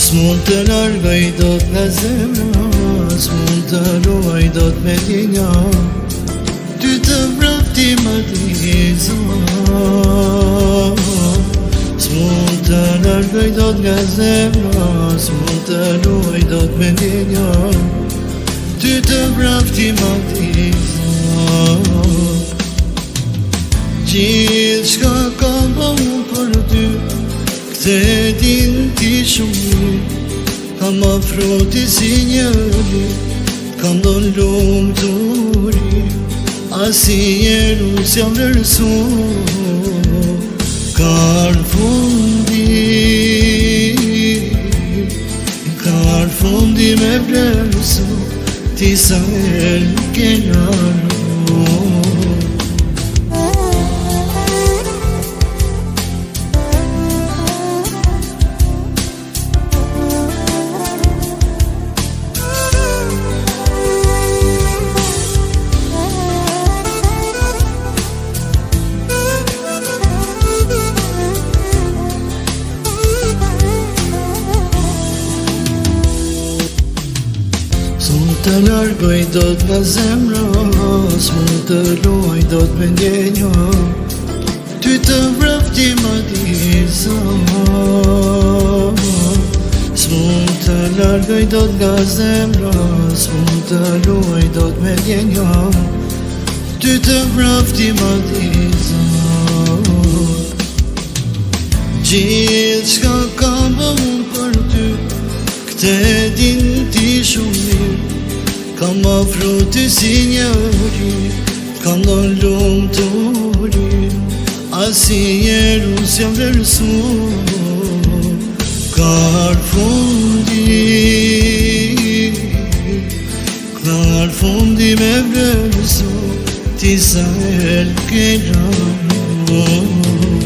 S'mund të largoj dot nga zemra, s'mund të ruaj dot me dinja, ty të vrapti më diza. S'mund të largoj dot nga zemra, s'mund të ruaj dot me dinja, ty të vrapti më diza. Gjithë shka kam bëu për ty, këtë din ti shumë mirë, kam afro ti si njëri, kam don lumë të uri, asnjëherë unë s'jam vlerësu, kar fundi me vlerësu, ti sa herë ke largu. S'mund të largoj dot nga zemra, s'mund të luaj dot me ndjenja, ty të vrapti më diza. S'mund të largoj dot nga zemra, s'mund të luaj dot me ndjenja, ty të vrapti më diza. Gjithë shka kam bëu për ty, këtë din ti shumë mirë, kam afro ty si njëri, kam don lumë të uri, asnjëherë unë s'jam vlerësu, kar fundi me vlerësu, ti sa herë ke largu.